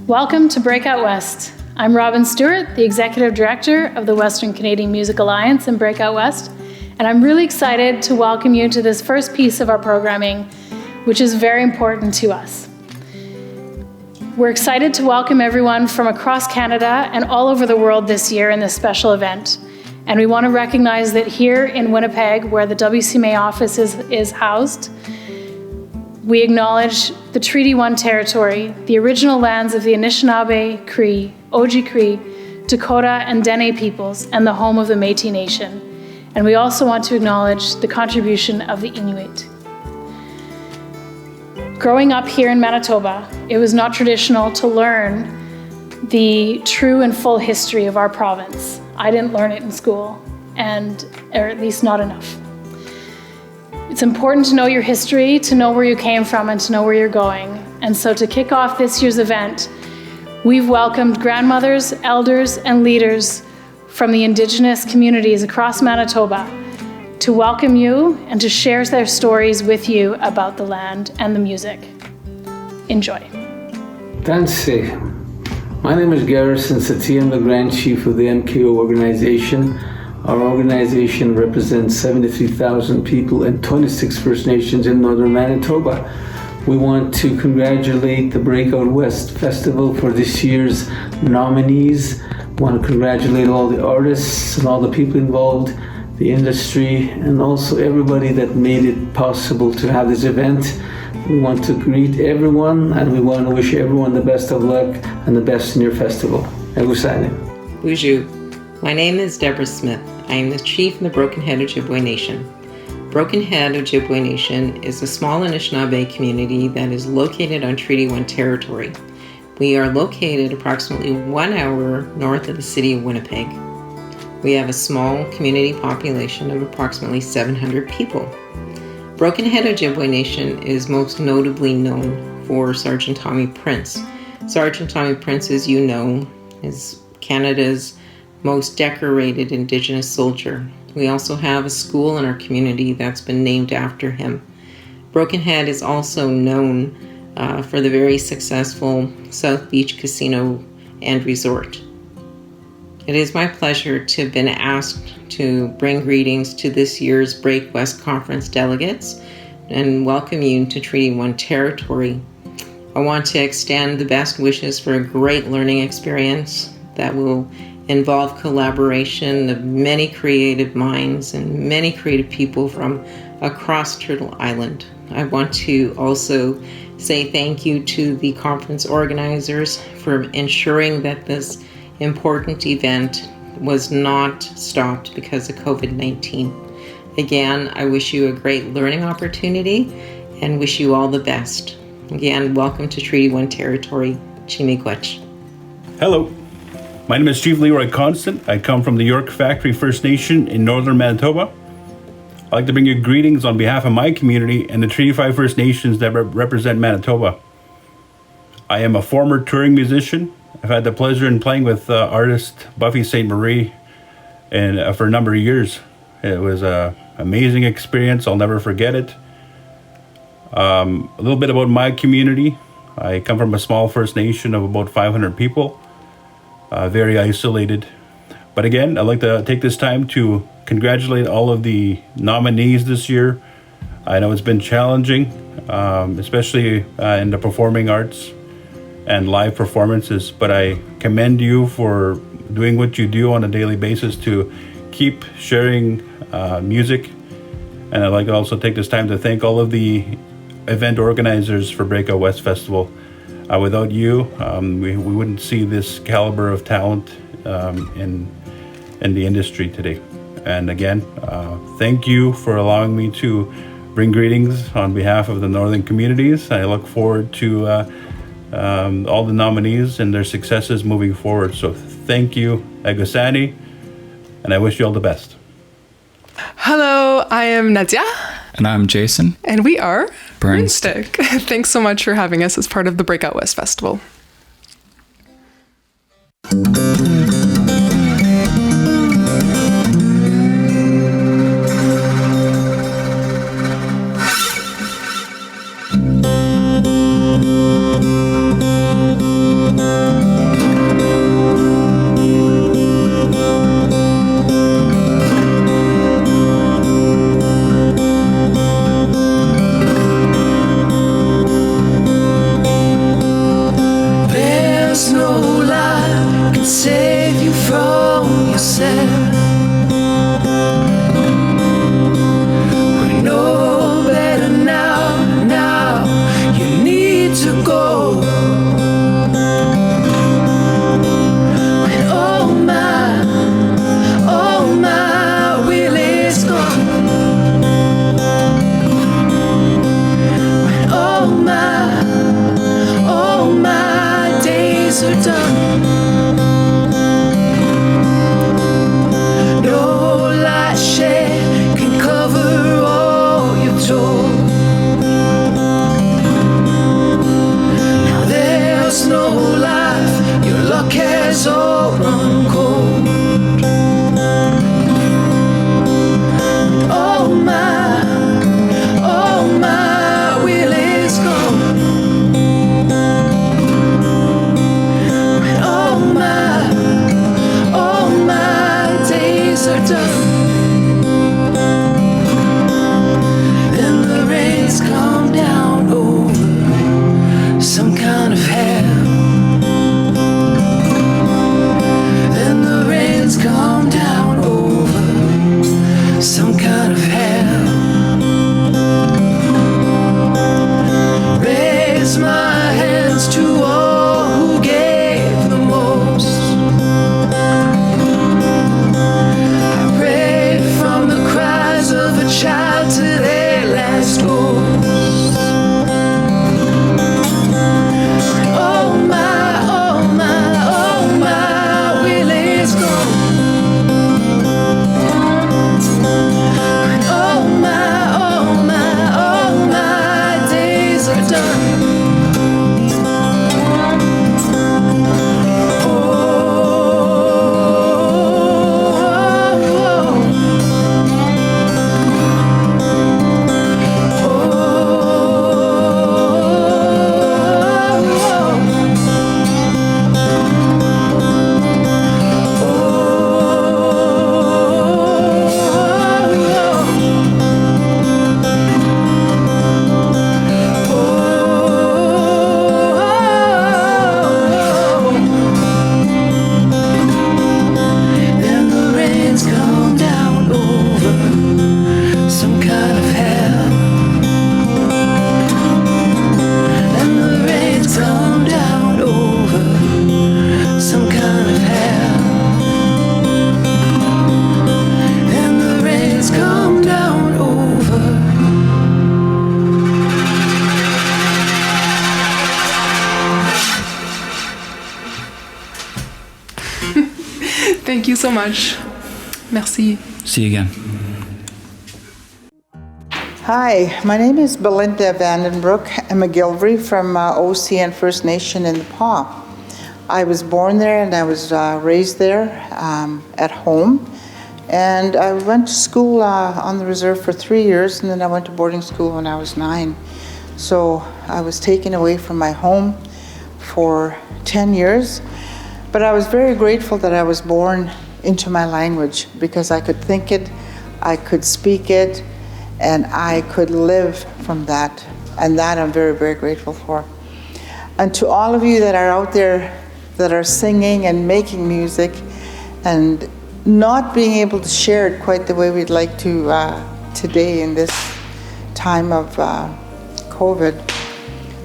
Welcome to BreakOut West. I'm Robin Stewart, the Executive Director of the Western Canadian Music Alliance and BreakOut West, and I'm really excited to welcome you to this first piece of our programming, which is very important to us. We're excited to welcome everyone from across Canada and all over the world this year in this special event. And we want to recognize that here in Winnipeg, where the WCMA office is housed, we acknowledge the Treaty 1 territory, the original lands of the Anishinaabe, Cree, Oji-Cree, Dakota, and Dene peoples, and the home of the Métis Nation. And we also want to acknowledge the contribution of the Inuit. Growing up here in Manitoba, it was not traditional to learn the true and full history of our province. I didn't learn it in school, or at least not enough. It's important to know your history, to know where you came from, and to know where you're going. And so to kick off this year's event, we've welcomed grandmothers, elders, and leaders from the Indigenous communities across Manitoba to welcome you and to share their stories with you about the land and the music. Enjoy. Danse. My name is Garrison Satie. I'm the Grand Chief of the MKO organization. Our organization represents 73,000 people and 26 First Nations in northern Manitoba. We want to congratulate the BreakOut West Festival for this year's nominees. We want to congratulate all the artists and all the people involved, the industry, and also everybody that made it possible to have this event. We want to greet everyone, and we want to wish everyone the best of luck and the best in your festival. Agusane. Bonjour. My name is Deborah Smith. I am the Chief in the Broken Head Ojibwe Nation. Broken Head Ojibwe Nation is a small Anishinaabe community that is located on Treaty 1 territory. We are located approximately 1 hour north of the city of Winnipeg. We have a small community population of approximately 700 people. Broken Head Ojibwe Nation is most notably known for Sergeant Tommy Prince. Sergeant Tommy Prince, as you know, is Canada's most decorated Indigenous soldier. We also have a school in our community that's been named after him. Broken Head is also known for the very successful South Beach Casino and Resort. It is my pleasure to have been asked to bring greetings to this year's Break West Conference delegates and welcome you to Treaty 1 territory. I want to extend the best wishes for a great learning experience that will involve collaboration of many creative minds and many creative people from across Turtle Island. I want to also say thank you to the conference organizers for ensuring that this important event was not stopped because of COVID-19. Again, I wish you a great learning opportunity and wish you all the best. Again, welcome to Treaty 1 territory. Chimiigwech. Hello. My name is Chief Leroy Constant. I come from the York Factory First Nation in northern Manitoba. I'd like to bring you greetings on behalf of my community and the Treaty 5 First Nations that represent Manitoba. I am a former touring musician. I've had the pleasure in playing with artist Buffy St. Marie for a number of years. It was an amazing experience. I'll never forget it. A little bit about my community. I come from a small First Nation of about 500 people. Very isolated. But again, I'd like to take this time to congratulate all of the nominees this year. I know it's been challenging, especially in the performing arts and live performances, but I commend you for doing what you do on a daily basis to keep sharing music. And I'd like to also take this time to thank all of the event organizers for BreakOut West Festival. Without you, we wouldn't see this caliber of talent in the industry today. And again, thank you for allowing me to bring greetings on behalf of the northern communities. I look forward to all the nominees and their successes moving forward. So thank you, Agusani, and I wish you all the best. Hello, I am Nadia. And I'm Jason. And we are Burnstick. Thanks so much for having us as part of the BreakOut West Festival. Thank you so much. Merci. See you again. Hi, my name is Belinda Vandenbroek. I'm a Gilvery from OCN First Nation in the Paw. I was born there and I was raised there at home. And I went to school on the reserve for 3 years, and then I went to boarding school when I was 9. So I was taken away from my home for 10 years. But I was very grateful that I was born into my language, because I could think it, I could speak it, and I could live from that. And that I'm very, very grateful for. And to all of you that are out there that are singing and making music and not being able to share it quite the way we'd like to today in this time of COVID,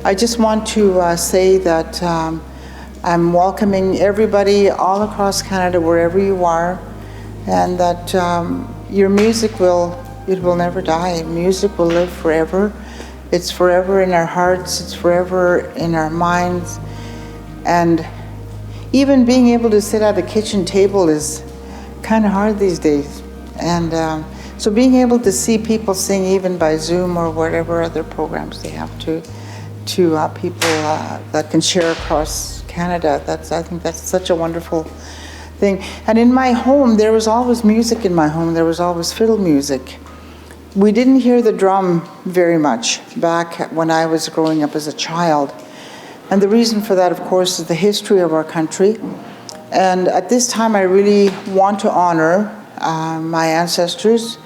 I just want to say that I'm welcoming everybody all across Canada, wherever you are, and that your music will never die. Music will live forever. It's forever in our hearts, it's forever in our minds. And even being able to sit at the kitchen table is kind of hard these days. And so being able to see people sing even by Zoom or whatever other programs they have to people that can share across Canada, I think that's such a wonderful thing. And in my home, there was always music in my home. There was always fiddle music. We didn't hear the drum very much back when I was growing up as a child. And the reason for that, of course, is the history of our country. And at this time, I really want to honor my ancestors,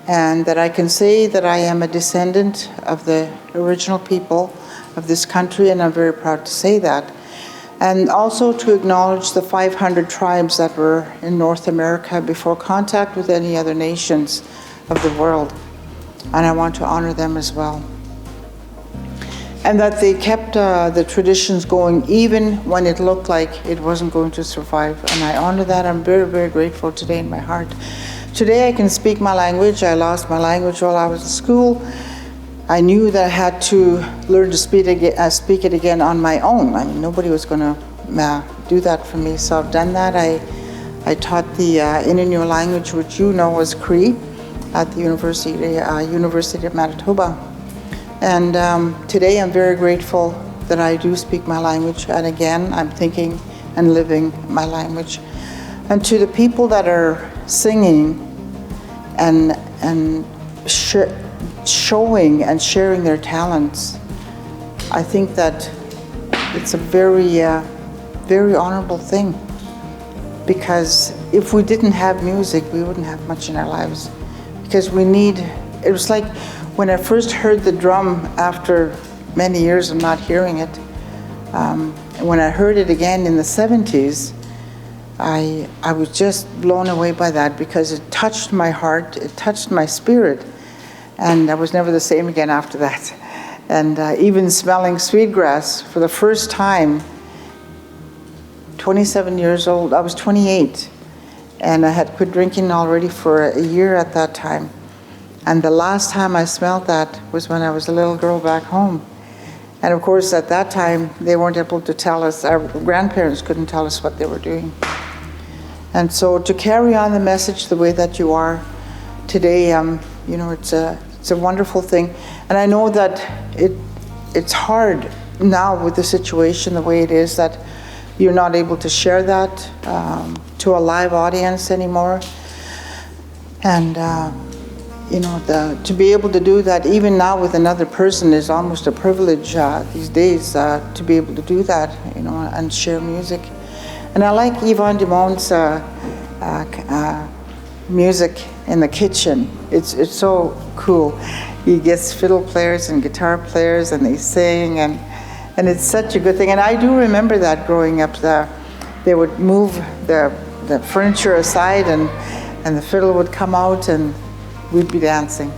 and that I can say that I am a descendant of the original people of this country, and I'm very proud to say that. And also to acknowledge the 500 tribes that were in North America before contact with any other nations of the world. And I want to honor them as well. And that they kept the traditions going even when it looked like it wasn't going to survive. And I honor that. I'm very, very grateful today in my heart. Today I can speak my language. I lost my language while I was in school. I knew that I had to learn to speak it again on my own. I mean, nobody was going to do that for me. So I've done that. I taught the Indigenous language, which you know was Cree, at the University of Manitoba. And today I'm very grateful that I do speak my language. And again, I'm thinking and living my language. And to the people that are singing and showing and sharing their talents, I think that it's a very, very honorable thing. Because if we didn't have music, we wouldn't have much in our lives. Because it was like when I first heard the drum after many years of not hearing it, and when I heard it again in the 70s, I was just blown away by that, because it touched my heart, it touched my spirit, and I was never the same again after that. And even smelling sweetgrass for the first time, 27 years old, I was 28, and I had quit drinking already for a year at that time. And the last time I smelled that was when I was a little girl back home. And of course, at that time, they weren't able to tell us, our grandparents couldn't tell us what they were doing. And so to carry on the message the way that you are today, it's a wonderful thing. And I know that it's hard now with the situation the way it is, that you're not able to share that to a live audience anymore. And to be able to do that even now with another person is almost a privilege these days, to be able to do that, and share music. And I like Yvon Dumont's music in the kitchen. It's so cool. He gets fiddle players and guitar players, and they sing, and it's such a good thing. And I do remember that growing up. They would move the furniture aside, and the fiddle would come out, and we'd be dancing,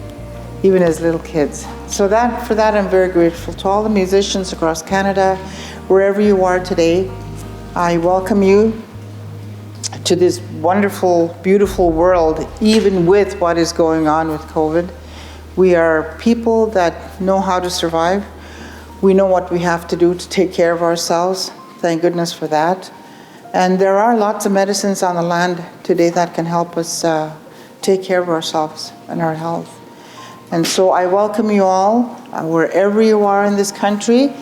even as little kids. So for that I'm very grateful. To all the musicians across Canada, wherever you are today, I welcome you to this wonderful, beautiful world, even with what is going on with COVID. We are people that know how to survive. We know what we have to do to take care of ourselves. Thank goodness for that. And there are lots of medicines on the land today that can help us take care of ourselves and our health. And so I welcome you all, wherever you are in this country,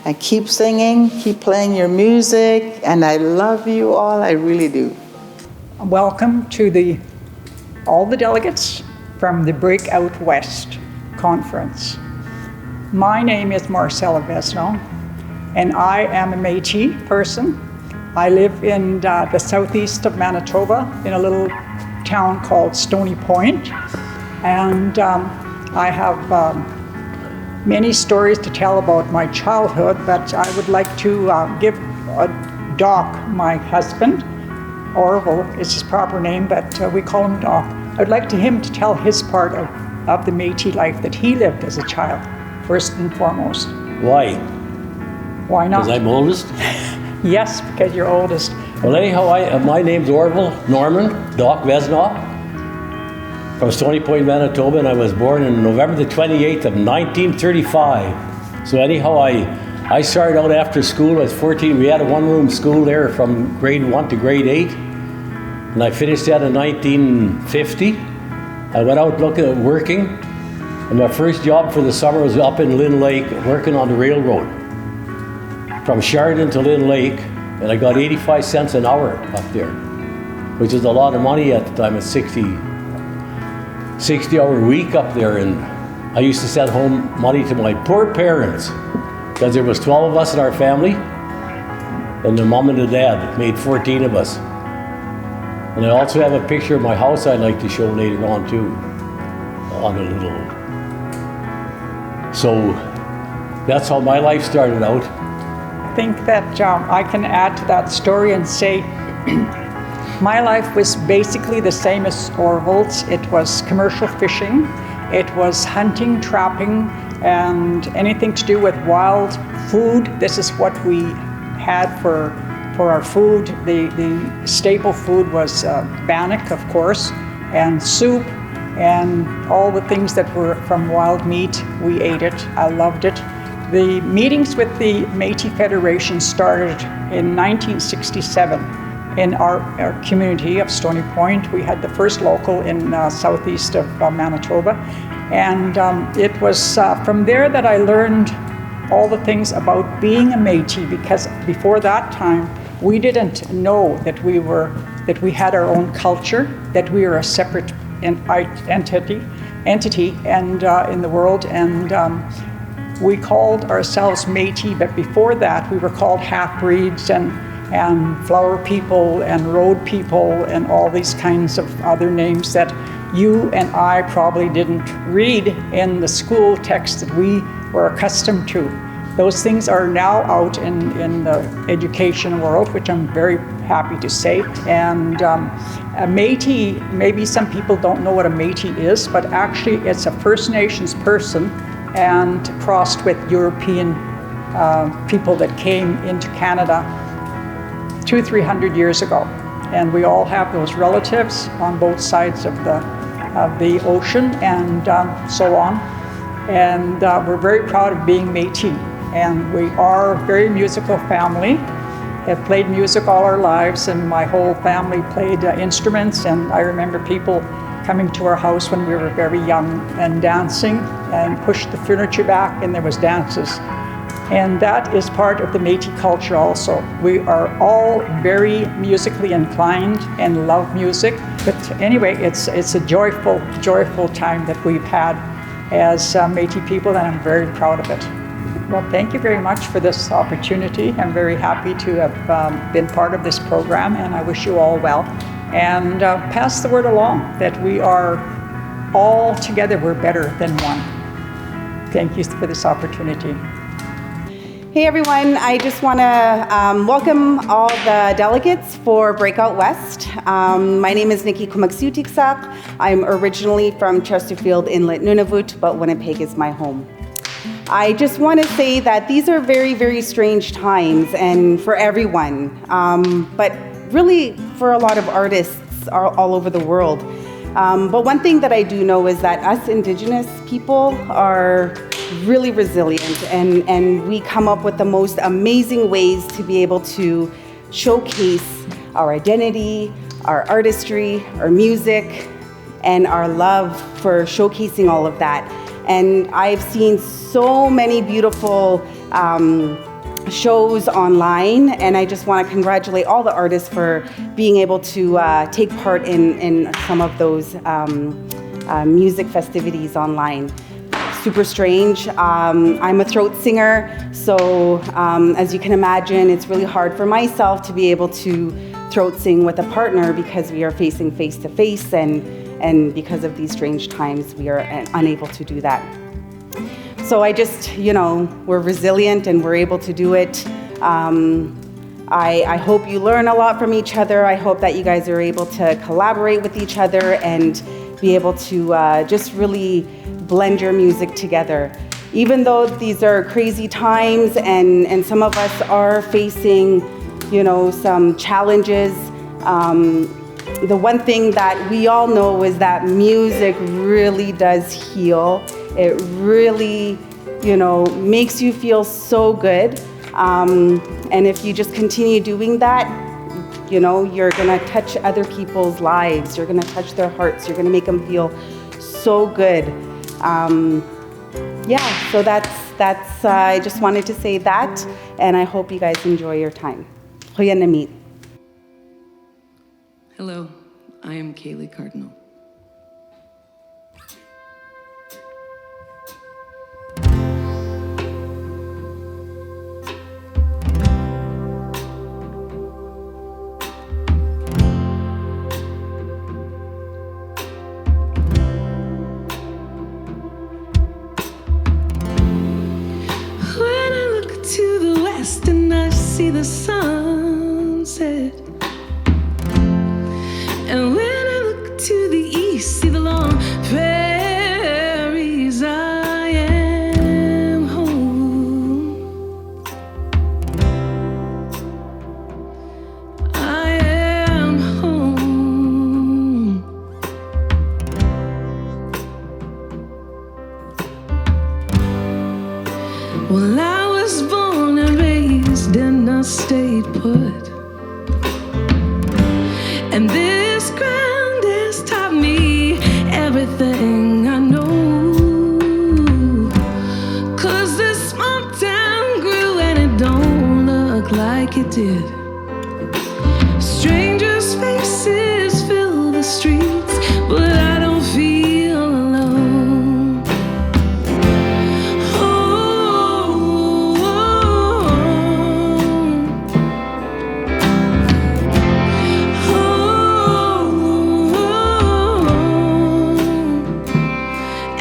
and keep singing, keep playing your music, and I love you all, I really do. Welcome to all the delegates from the BreakOut West Conference. My name is Marcella Vesno, and I am a Métis person. I live in the southeast of Manitoba in a little town called Stony Point, and I have many stories to tell about my childhood, but I would like to give Doc, my husband, Orville is his proper name, but we call him Doc. I'd like him to tell his part of the Métis life that he lived as a child, first and foremost. Why? Why not? Because I'm oldest? Yes, because you're oldest. Well, anyhow, my name's Orville Norman, Doc Vesnoff, from Stony Point, Manitoba, and I was born on November the 28th of 1935. So anyhow, I started out after school. I was 14. We had a one-room school there from grade 1 to grade 8. And I finished that in 1950. I went out working. And my first job for the summer was up in Lynn Lake, working on the railroad. From Chardon to Lynn Lake. And I got 85 cents an hour up there, which is a lot of money at the time. It's 60-hour week up there, and I used to send home money to my poor parents because there was 12 of us in our family, and the mom and the dad made 14 of us. And I also have a picture of my house I'd like to show later on too, on a little. So that's how my life started out. I think that I can add to that story and say my life was basically the same as Orville's. It was commercial fishing, it was hunting, trapping, and anything to do with wild food. This is what we had for our food. The staple food was bannock, of course, and soup, and all the things that were from wild meat. We ate it. I loved it. The meetings with the Métis Federation started in 1967. In our community of Stony Point. We had the first local in southeast of Manitoba. And it was from there that I learned all the things about being a Métis, because before that time, we didn't know that we had our own culture, that we were a separate entity and in the world. And we called ourselves Métis, but before that, we were called half-breeds and flower people and road people and all these kinds of other names that you and I probably didn't read in the school text that we were accustomed to. Those things are now out in the education world, which I'm very happy to say. And a Métis, maybe some people don't know what a Métis is, but actually it's a First Nations person and crossed with European people that came into Canada 200-300 years ago, and we all have those relatives on both sides of the ocean and so on. And we're very proud of being Métis, and we are a very musical family. Have played music all our lives, and my whole family played instruments. And I remember people coming to our house when we were very young and dancing and pushed the furniture back, and there was dances. And that is part of the Métis culture also. We are all very musically inclined and love music. But anyway, it's a joyful time that we've had as Métis people, and I'm very proud of it. Well, thank you very much for this opportunity. I'm very happy to have been part of this program, and I wish you all well. And pass the word along that we are all together, we're better than one. Thank you for this opportunity. Hey everyone, I just want to welcome all the delegates for BreakOut West. My name is Nikki Kumaksiutiksak. I'm originally from Chesterfield Inlet, Nunavut, but Winnipeg is my home. I just want to say that these are very, very strange times and for everyone, but really for a lot of artists all over the world. But one thing that I do know is that us Indigenous people are really resilient, and we come up with the most amazing ways to be able to showcase our identity, our artistry, our music, and our love for showcasing all of that. And I've seen so many beautiful shows online, and I just want to congratulate all the artists for being able to take part in some of those music festivities online. Super strange. I'm a throat singer, so as you can imagine, it's really hard for myself to be able to throat sing with a partner because we are facing face to face, and because of these strange times, we are unable to do that. So I just, we're resilient and we're able to do it. I hope you learn a lot from each other. I hope that you guys are able to collaborate with each other and be able to just really blend your music together. Even though these are crazy times and some of us are facing, some challenges, the one thing that we all know is that music really does heal. It really, makes you feel so good. And if you just continue doing that, you're gonna touch other people's lives. You're gonna touch their hearts. You're gonna make them feel so good. So that's. I just wanted to say that, and I hope you guys enjoy your time. Hello, I am Kaylee Cardinal. When I look to the west and I see the sunset, and when I look to the east, see the long prairies, I am home. I am home. Well, I was born and raised and I stayed put. And this ground has taught me everything I know. 'Cause this small town grew and it don't look like it did. Strangers' faces fill the streets, but I don't feel alone.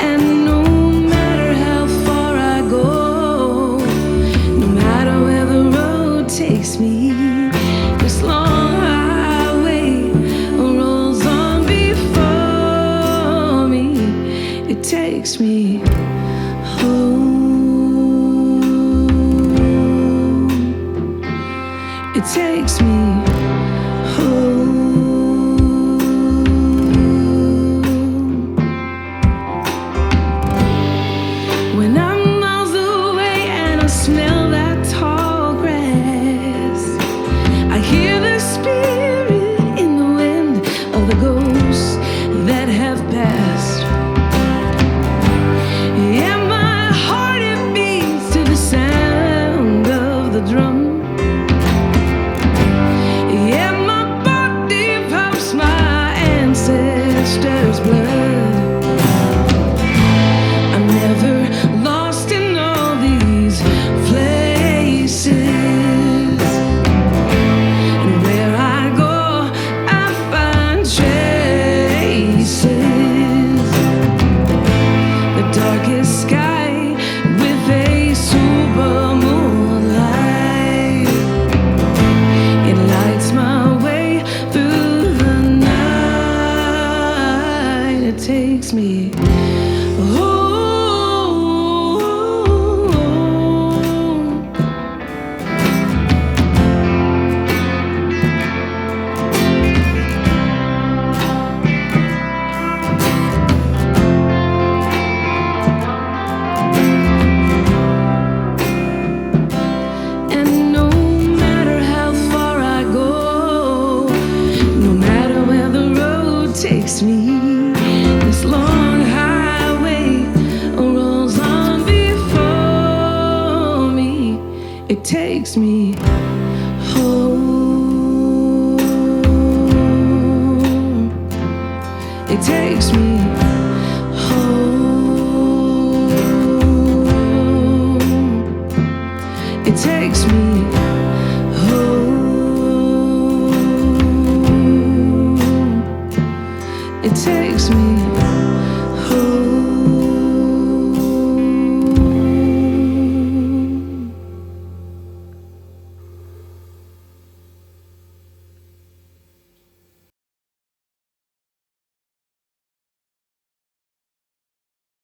And no matter how far I go, no matter where the road takes me, It takes me home. It takes me home. It takes me home. It takes me